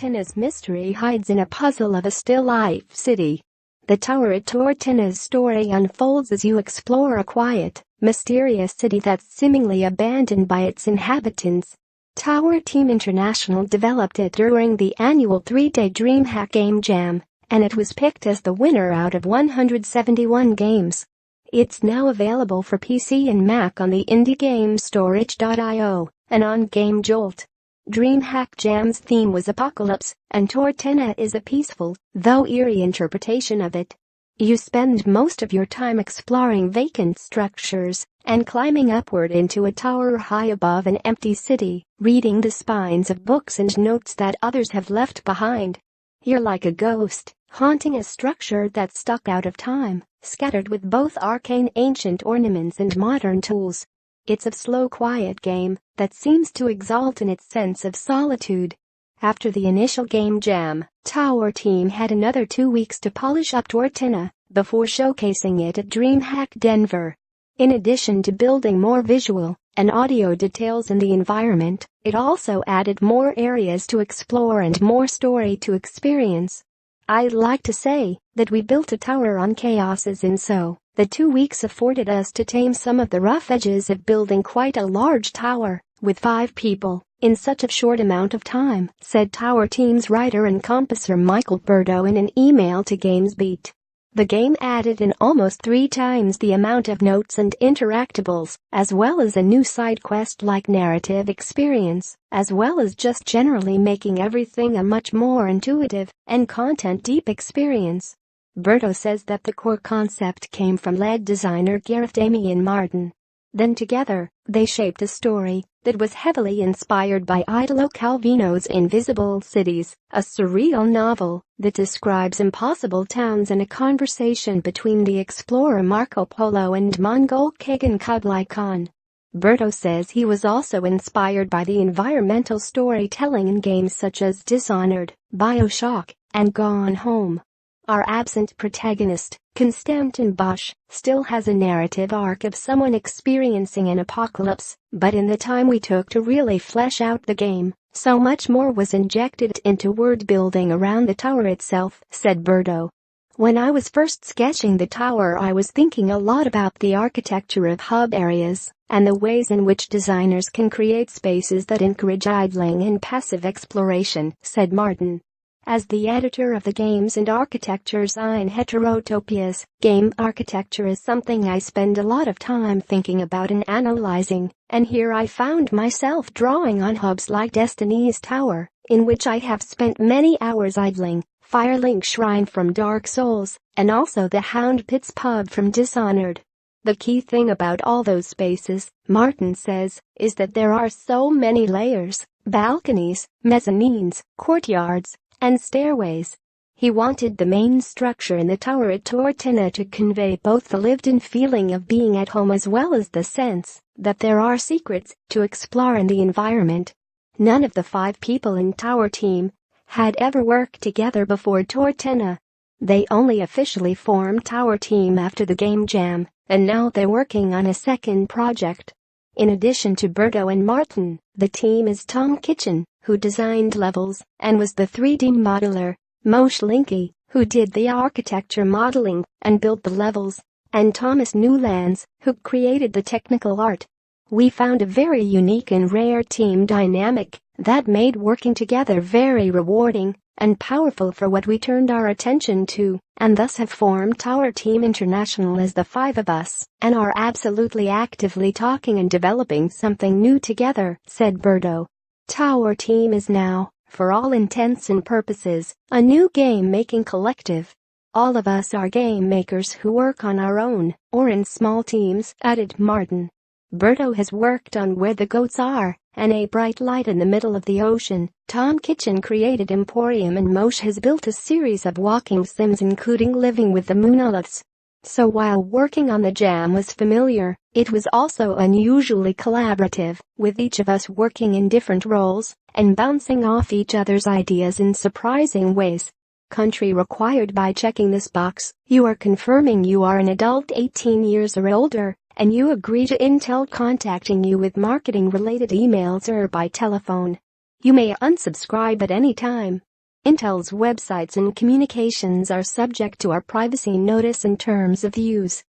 Tortenna's mystery hides in a puzzle of a still life city. The tower at Tortenna's story unfolds as you explore a quiet, mysterious city that's seemingly abandoned by its inhabitants. Tower Team International developed it during the annual 3-day DreamHack Game Jam, and it was picked as the winner out of 171 games. It's now available for PC and Mac on the indie game store itch.io and on Game Jolt. DreamHack Jam's theme was apocalypse, and Tortenna is a peaceful, though eerie interpretation of it. You spend most of your time exploring vacant structures and climbing upward into a tower high above an empty city, reading the spines of books and notes that others have left behind. You're like a ghost, haunting a structure that's stuck out of time, scattered with both arcane ancient ornaments and modern tools. It's a slow, quiet game that seems to exalt in its sense of solitude. After the initial game jam, Tower Team had another 2 weeks to polish up Tortenna before showcasing it at DreamHack Denver. In addition to building more visual and audio details in the environment, it also added more areas to explore and more story to experience. I'd like to say that we built a tower on chaoses, and so the 2 weeks afforded us to tame some of the rough edges of building quite a large tower with 5 people in such a short amount of time, said Tower Team's writer and compasser Michael Berto in an email to GamesBeat. The game added in almost 3 times the amount of notes and interactables, as well as a new side quest-like narrative experience, as well as just generally making everything a much more intuitive and content-deep experience. Berto says that the core concept came from lead designer Gareth Damian Martin. Then together, they shaped a story that was heavily inspired by Italo Calvino's Invisible Cities, a surreal novel that describes impossible towns and a conversation between the explorer Marco Polo and Mongol Kagan Kublai Khan. Berto says he was also inspired by the environmental storytelling in games such as Dishonored, BioShock, and Gone Home. Our absent protagonist, Konstantin Bosch, still has a narrative arc of someone experiencing an apocalypse, but in the time we took to really flesh out the game, so much more was injected into word building around the tower itself, said Berto. When I was first sketching the tower, I was thinking a lot about the architecture of hub areas and the ways in which designers can create spaces that encourage idling and passive exploration, said Martin. As the editor of the Games and Architecture Zine Heterotopias, game architecture is something I spend a lot of time thinking about and analyzing, and here I found myself drawing on hubs like Destiny's Tower, in which I have spent many hours idling, Firelink Shrine from Dark Souls, and also the Hound Pits pub from Dishonored. The key thing about all those spaces, Martin says, is that there are so many layers, balconies, mezzanines, courtyards, and stairways. He wanted the main structure in the tower at Tortenna to convey both the lived-in feeling of being at home as well as the sense that there are secrets to explore in the environment. None of the 5 people in Tower Team had ever worked together before Tortenna. They only officially formed Tower Team after the game jam, and now they're working on a second project. In addition to Berto and Martin, the team is Tom Kitchen, who designed levels and was the 3D modeler, Moshe Linky, who did the architecture modeling and built the levels, and Thomas Newlands, who created the technical art. We found a very unique and rare team dynamic that made working together very rewarding and powerful for what we turned our attention to, and thus have formed Tower Team International as the 5 of us, and are absolutely actively talking and developing something new together, said Berto. Tower Team is now, for all intents and purposes, a new game-making collective. All of us are game makers who work on our own, or in small teams, added Martin. Berto has worked on Where the Goats Are, and A Bright Light in the Middle of the Ocean. Tom Kitchen created Emporium, and Moshe has built a series of walking sims including Living with the Moonoliths. So while working on the jam was familiar, it was also unusually collaborative, with each of us working in different roles and bouncing off each other's ideas in surprising ways. Country required. By checking this box, you are confirming you are an adult 18 years or older, and you agree to Intel contacting you with marketing-related emails or by telephone. You may unsubscribe at any time. Intel's websites and communications are subject to our privacy notice and terms of use.